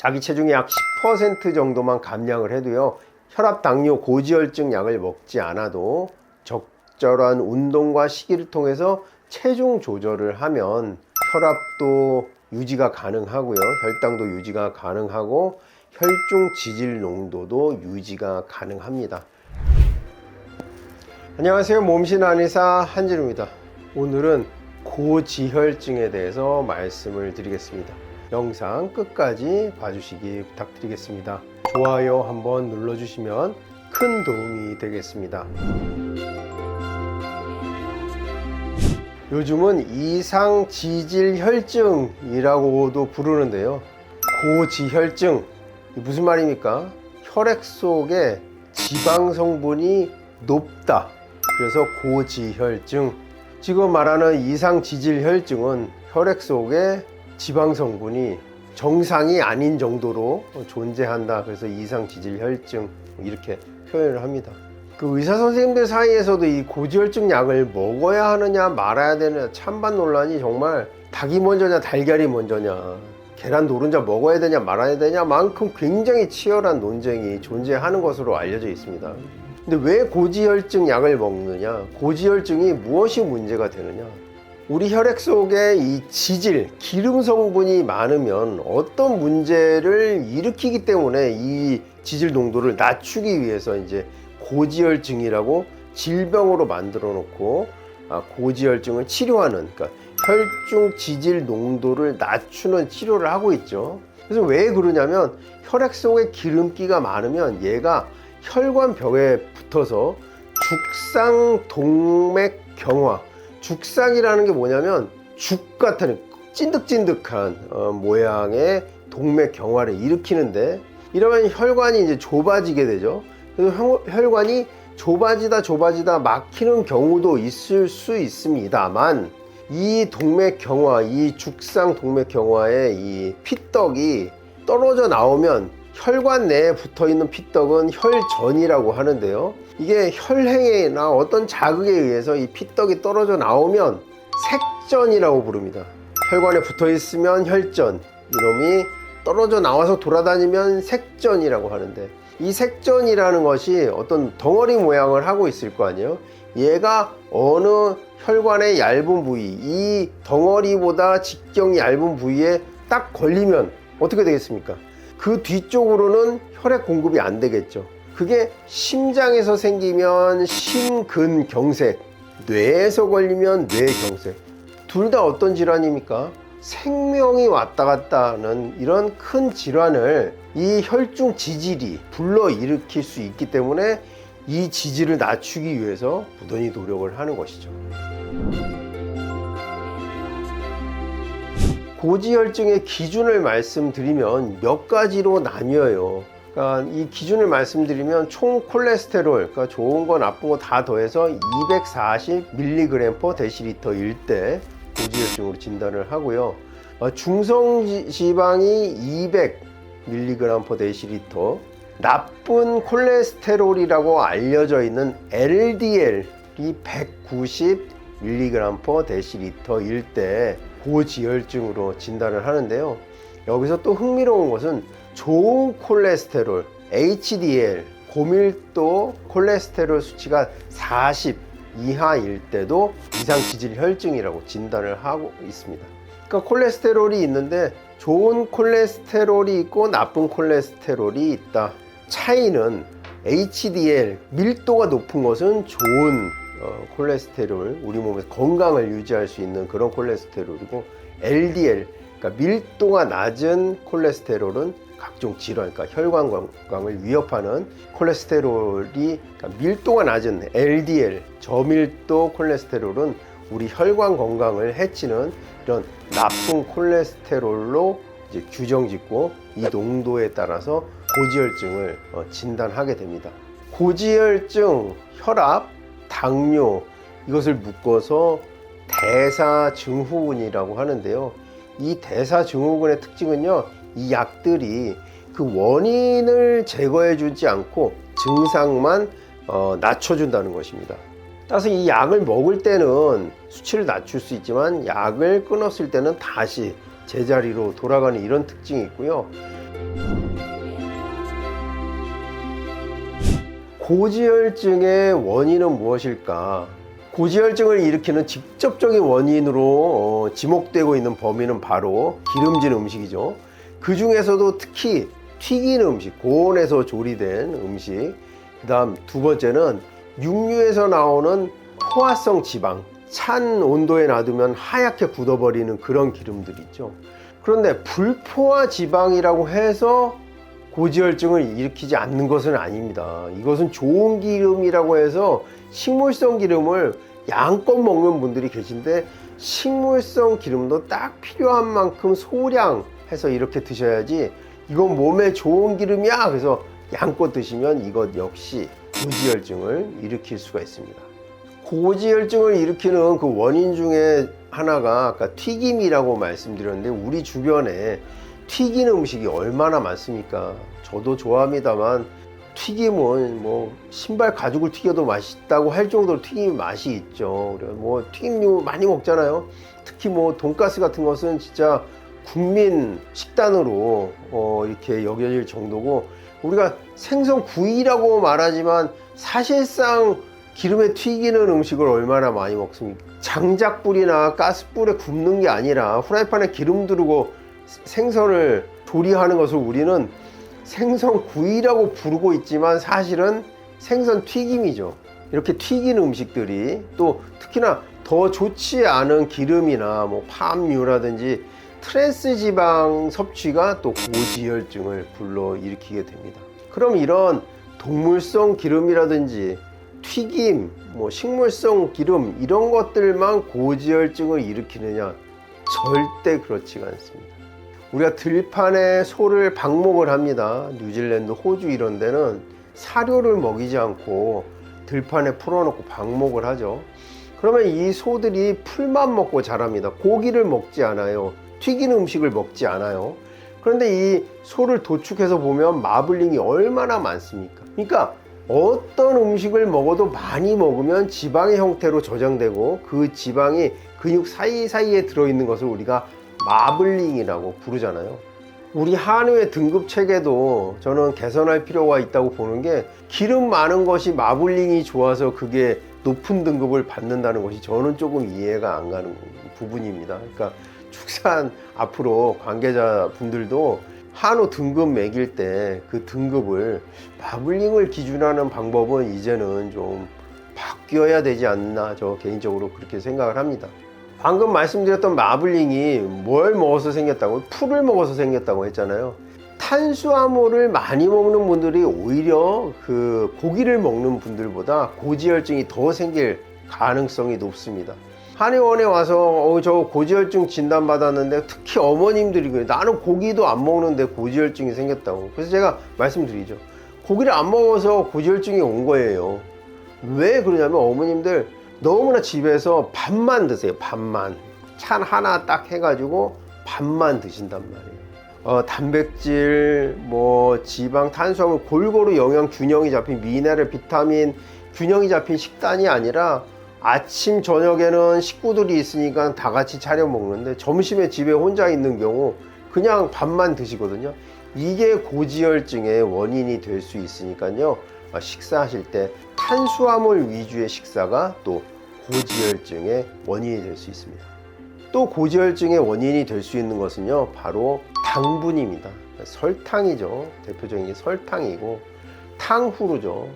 자기 체중의 약 10% 정도만 감량을 해도요, 혈압, 당뇨, 고지혈증 약을 먹지 않아도 적절한 운동과 식이를 통해서 체중 조절을 하면 혈압도 유지가 가능하고요, 혈당도 유지가 가능하고 혈중 지질 농도도 유지가 가능합니다. 안녕하세요, 몸신 한의사 한진우입니다. 오늘은 고지혈증에 대해서 말씀을 드리겠습니다. 영상 끝까지 봐주시기 부탁드리겠습니다. 좋아요 한번 눌러주시면 큰 도움이 되겠습니다. 요즘은 이상지질혈증이라고도 부르는데요, 고지혈증, 무슨 말입니까? 혈액 속에 지방 성분이 높다, 그래서 고지혈증. 지금 말하는 이상지질혈증은 혈액 속에 지방 성분이 정상이 아닌 정도로 존재한다, 그래서 이상지질혈증 이렇게 표현을 합니다. 그 의사 선생님들 사이에서도 이 고지혈증 약을 먹어야 하느냐 말아야 되느냐 찬반 논란이 정말 닭이 먼저냐 달걀이 먼저냐, 계란 노른자 먹어야 되냐 말아야 되냐 만큼 굉장히 치열한 논쟁이 존재하는 것으로 알려져 있습니다. 근데 왜 고지혈증 약을 먹느냐, 고지혈증이 무엇이 문제가 되느냐, 우리 혈액 속에 이 지질, 기름 성분이 많으면 어떤 문제를 일으키기 때문에 이 지질 농도를 낮추기 위해서 이제 고지혈증이라고 질병으로 만들어 놓고 고지혈증을 치료하는, 그러니까 혈중 지질 농도를 낮추는 치료를 하고 있죠. 그래서 왜 그러냐면 혈액 속에 기름기가 많으면 얘가 혈관벽에 붙어서 죽상동맥경화, 죽상이라는 게 뭐냐면 죽 같은 찐득찐득한 모양의 동맥경화를 일으키는데, 이러면 혈관이 이제 좁아지게 되죠. 그래서 혈관이 좁아지다 막히는 경우도 있을 수 있습니다만, 이 동맥경화, 이 죽상 동맥경화의 이 피떡이 떨어져 나오면, 혈관 내에 붙어있는 피떡은 혈전이라고 하는데요, 이게 혈행이나 어떤 자극에 의해서 이 피떡이 떨어져 나오면 색전이라고 부릅니다. 혈관에 붙어있으면 혈전, 이놈이 떨어져 나와서 돌아다니면 색전이라고 하는데, 이 색전이라는 것이 어떤 덩어리 모양을 하고 있을 거 아니에요. 얘가 어느 혈관의 얇은 부위, 이 덩어리보다 직경이 얇은 부위에 딱 걸리면 어떻게 되겠습니까? 그 뒤쪽으로는 혈액 공급이 안 되겠죠. 그게 심장에서 생기면 심근경색, 뇌에서 걸리면 뇌경색. 둘 다 어떤 질환입니까? 생명이 왔다 갔다 하는 이런 큰 질환을 이 혈중 지질이 불러일으킬 수 있기 때문에 이 지질을 낮추기 위해서 부단히 노력을 하는 것이죠. 고지혈증의 기준을 말씀드리면 몇 가지로 나뉘어요. 그러니까 이 기준을 말씀드리면 총 콜레스테롤, 그러니까 좋은 거 나쁜 거 다 더해서 240mg/dl일 때 고지혈증으로 진단을 하고요. 중성지방이 200mg/dl, 나쁜 콜레스테롤이라고 알려져 있는 LDL이 190mg/dl일 때 고지혈증으로 진단을 하는데요. 여기서 또 흥미로운 것은 좋은 콜레스테롤 HDL, 고밀도 콜레스테롤 수치가 40 이하일 때도 이상지질혈증이라고 진단을 하고 있습니다. 그러니까 콜레스테롤이 있는데 좋은 콜레스테롤이 있고 나쁜 콜레스테롤이 있다. 차이는 HDL, 밀도가 높은 것은 좋은 콜레스테롤, 우리 몸에서 건강을 유지할 수 있는 그런 콜레스테롤이고, LDL, 그러니까 밀도가 낮은 콜레스테롤은 각종 질환, 그러니까 혈관 건강을 위협하는 콜레스테롤이, 그러니까 밀도가 낮은 LDL, 저밀도 콜레스테롤은 우리 혈관 건강을 해치는 이런 나쁜 콜레스테롤로 이제 규정짓고, 이 농도에 따라서 고지혈증을 진단하게 됩니다. 고지혈증, 혈압, 당뇨, 이것을 묶어서 대사증후군이라고 하는데요. 이 대사증후군의 특징은요, 이 약들이 그 원인을 제거해 주지 않고 증상만 낮춰준다는 것입니다. 따라서 이 약을 먹을 때는 수치를 낮출 수 있지만 약을 끊었을 때는 다시 제자리로 돌아가는 이런 특징이 있고요. 고지혈증의 원인은 무엇일까? 고지혈증을 일으키는 직접적인 원인으로 지목되고 있는 범위는 바로 기름진 음식이죠. 그 중에서도 특히 튀긴 음식, 고온에서 조리된 음식, 그 다음 두 번째는 육류에서 나오는 포화성 지방, 찬 온도에 놔두면 하얗게 굳어버리는 그런 기름들 있죠. 그런데 불포화 지방이라고 해서 고지혈증을 일으키지 않는 것은 아닙니다. 이것은 좋은 기름이라고 해서 식물성 기름을 양껏 먹는 분들이 계신데, 식물성 기름도 딱 필요한 만큼 소량 해서 이렇게 드셔야지, 이건 몸에 좋은 기름이야 그래서 양껏 드시면 이것 역시 고지혈증을 일으킬 수가 있습니다. 고지혈증을 일으키는 그 원인 중에 하나가 아까 튀김이라고 말씀드렸는데, 우리 주변에 튀긴 음식이 얼마나 많습니까? 저도 좋아합니다만 튀김은 뭐 신발 가죽을 튀겨도 맛있다고 할 정도로 튀김이 맛이 있죠. 뭐 튀김류 많이 먹잖아요. 특히 뭐 돈가스 같은 것은 진짜 국민 식단으로 이렇게 여겨질 정도고, 우리가 생선 구이라고 말하지만 사실상 기름에 튀기는 음식을 얼마나 많이 먹습니까? 장작불이나 가스불에 굽는 게 아니라 후라이팬에 기름 두르고 생선을 조리하는 것을 우리는 생선 구이라고 부르고 있지만 사실은 생선 튀김이죠. 이렇게 튀긴 음식들이, 또 특히나 더 좋지 않은 기름이나 뭐 팜유라든지 트랜스 지방 섭취가 또 고지혈증을 불러일으키게 됩니다. 그럼 이런 동물성 기름이라든지 튀김, 뭐 식물성 기름, 이런 것들만 고지혈증을 일으키느냐? 절대 그렇지가 않습니다. 우리가 들판에 소를 방목을 합니다. 뉴질랜드, 호주 이런 데는 사료를 먹이지 않고 들판에 풀어놓고 방목을 하죠. 그러면 이 소들이 풀만 먹고 자랍니다. 고기를 먹지 않아요. 튀긴 음식을 먹지 않아요. 그런데 이 소를 도축해서 보면 마블링이 얼마나 많습니까? 그러니까 어떤 음식을 먹어도 많이 먹으면 지방의 형태로 저장되고, 그 지방이 근육 사이사이에 들어있는 것을 우리가 마블링이라고 부르잖아요. 우리 한우의 등급 체계도 저는 개선할 필요가 있다고 보는 게, 기름 많은 것이 마블링이 좋아서 그게 높은 등급을 받는다는 것이 저는 조금 이해가 안 가는 부분입니다. 그러니까 축산 앞으로 관계자분들도 한우 등급 매길 때 그 등급을 마블링을 기준하는 방법은 이제는 좀 바뀌어야 되지 않나, 저 개인적으로 그렇게 생각을 합니다. 방금 말씀드렸던 마블링이 뭘 먹어서 생겼다고? 풀을 먹어서 생겼다고 했잖아요. 탄수화물을 많이 먹는 분들이 오히려 그 고기를 먹는 분들보다 고지혈증이 더 생길 가능성이 높습니다. 한의원에 와서 저 고지혈증 진단 받았는데, 특히 어머님들이 그래요. 나는 고기도 안 먹는데 고지혈증이 생겼다고. 그래서 제가 말씀드리죠. 고기를 안 먹어서 고지혈증이 온 거예요. 왜 그러냐면, 어머님들 너무나 집에서 밥만 드세요. 밥만. 찬 하나 딱 해가지고 밥만 드신단 말이에요. 단백질, 뭐 지방, 탄수화물 골고루 영양 균형이 잡힌, 미네랄, 비타민 균형이 잡힌 식단이 아니라, 아침 저녁에는 식구들이 있으니까 다 같이 차려 먹는데, 점심에 집에 혼자 있는 경우 그냥 밥만 드시거든요. 이게 고지혈증의 원인이 될 수 있으니까요, 식사하실 때 탄수화물 위주의 식사가 또 고지혈증의 원인이 될 수 있습니다. 또 고지혈증의 원인이 될 수 있는 것은요, 바로 당분입니다. 설탕이죠. 대표적인 게 설탕이고, 탕후루죠.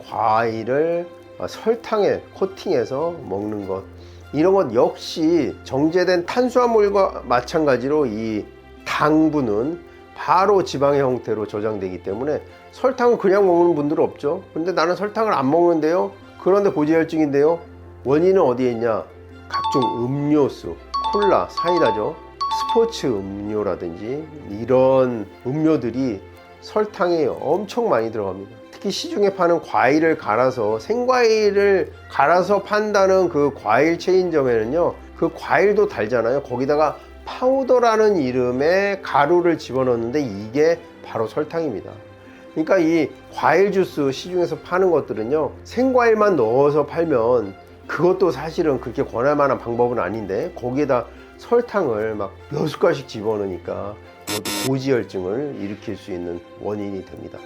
과일을 설탕에 코팅해서 먹는 것, 이런 것 역시 정제된 탄수화물과 마찬가지로 이 당분은 바로 지방의 형태로 저장되기 때문에, 설탕은 그냥 먹는 분들은 없죠. 근데 나는 설탕을 안 먹는데요, 그런데 고지혈증인데요. 원인은 어디에 있냐? 각종 음료수, 콜라, 사이다죠. 스포츠 음료라든지 이런 음료들이 설탕이 엄청 많이 들어갑니다. 특히 시중에 파는 과일을 갈아서, 생과일을 갈아서 판다는 그 과일 체인점에는요, 그 과일도 달잖아요. 거기다가 파우더라는 이름의 가루를 집어넣는데 이게 바로 설탕입니다. 그러니까 이 과일 주스 시중에서 파는 것들은요, 생과일만 넣어서 팔면 그것도 사실은 그렇게 권할 만한 방법은 아닌데, 거기에다 설탕을 막 몇 숟갈씩 집어넣으니까 모두 고지혈증을 일으킬 수 있는 원인이 됩니다.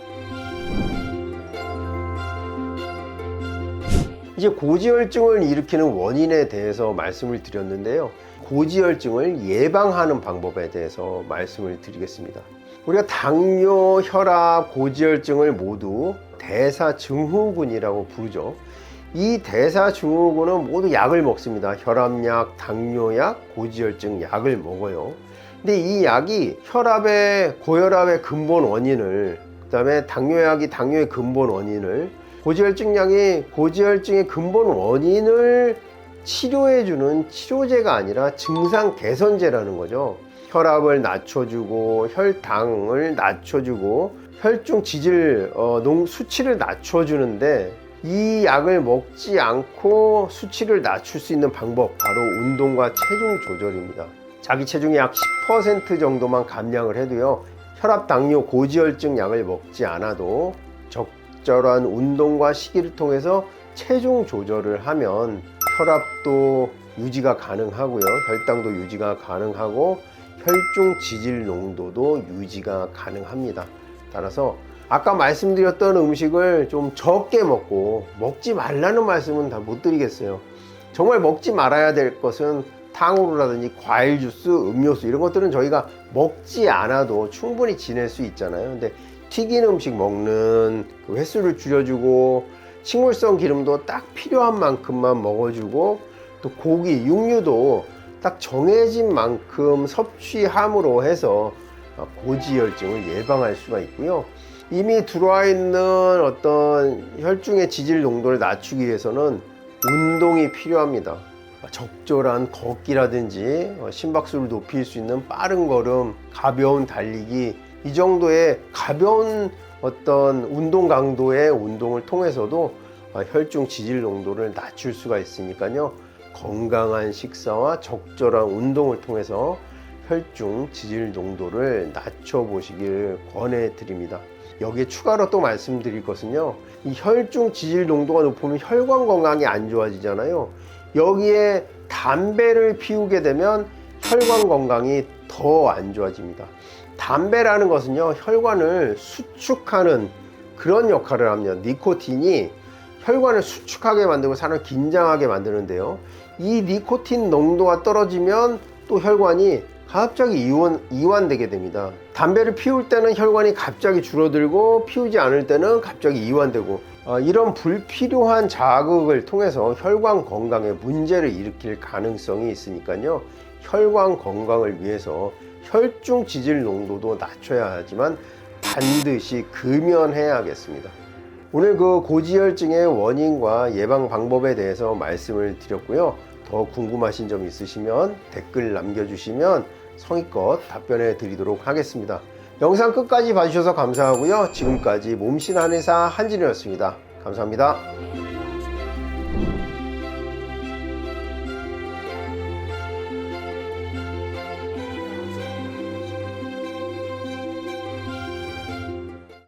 이제 고지혈증을 일으키는 원인에 대해서 말씀을 드렸는데요. 고지혈증을 예방하는 방법에 대해서 말씀을 드리겠습니다. 우리가 당뇨, 혈압, 고지혈증을 모두 대사증후군이라고 부르죠. 이 대사증후군은 모두 약을 먹습니다. 혈압약, 당뇨약, 고지혈증 약을 먹어요. 근데 이 약이 고혈압의 근본 원인을, 그 다음에 당뇨약이 당뇨의 근본 원인을, 고지혈증약이 고지혈증의 근본 원인을 치료해주는 치료제가 아니라 증상 개선제라는 거죠. 혈압을 낮춰주고 혈당을 낮춰주고 혈중 지질 수치를 낮춰주는데, 이 약을 먹지 않고 수치를 낮출 수 있는 방법, 바로 운동과 체중 조절입니다. 자기 체중의 약 10% 정도만 감량을 해도요, 혈압, 당뇨, 고지혈증 약을 먹지 않아도 적절한 운동과 식이를 통해서 체중 조절을 하면 혈압도 유지가 가능하고요, 혈당도 유지가 가능하고 혈중 지질 농도도 유지가 가능합니다. 따라서 아까 말씀드렸던 음식을 좀 적게 먹지 말라는 말씀은 다 못 드리겠어요. 정말 먹지 말아야 될 것은 탕후루라든지 과일 주스, 음료수, 이런 것들은 저희가 먹지 않아도 충분히 지낼 수 있잖아요. 근데 튀긴 음식 먹는 그 횟수를 줄여주고, 식물성 기름도 딱 필요한 만큼만 먹어주고, 또 고기, 육류도 딱 정해진 만큼 섭취함으로 해서 고지혈증을 예방할 수가 있고요. 이미 들어와 있는 어떤 혈중의 지질 농도를 낮추기 위해서는 운동이 필요합니다. 적절한 걷기라든지 심박수를 높일 수 있는 빠른 걸음, 가벼운 달리기, 이 정도의 가벼운 어떤 운동 강도의 운동을 통해서도 혈중 지질 농도를 낮출 수가 있으니까요. 건강한 식사와 적절한 운동을 통해서 혈중 지질 농도를 낮춰 보시길 권해 드립니다. 여기에 추가로 또 말씀드릴 것은요, 이 혈중 지질 농도가 높으면 혈관 건강이 안 좋아지잖아요. 여기에 담배를 피우게 되면 혈관 건강이 더 안 좋아집니다. 담배라는 것은요, 혈관을 수축하는 그런 역할을 합니다. 니코틴이 혈관을 수축하게 만들고 사람을 긴장하게 만드는데요, 이 니코틴 농도가 떨어지면 또 혈관이 갑자기 이완되게 됩니다. 담배를 피울 때는 혈관이 갑자기 줄어들고, 피우지 않을 때는 갑자기 이완되고, 이런 불필요한 자극을 통해서 혈관 건강에 문제를 일으킬 가능성이 있으니까요, 혈관 건강을 위해서 혈중 지질 농도도 낮춰야 하지만 반드시 금연해야겠습니다. 오늘 그 고지혈증의 원인과 예방 방법에 대해서 말씀을 드렸고요. 더 궁금하신 점 있으시면 댓글 남겨주시면 성의껏 답변해 드리도록 하겠습니다. 영상 끝까지 봐주셔서 감사하고요. 지금까지 몸신 한의사 한진우였습니다. 감사합니다.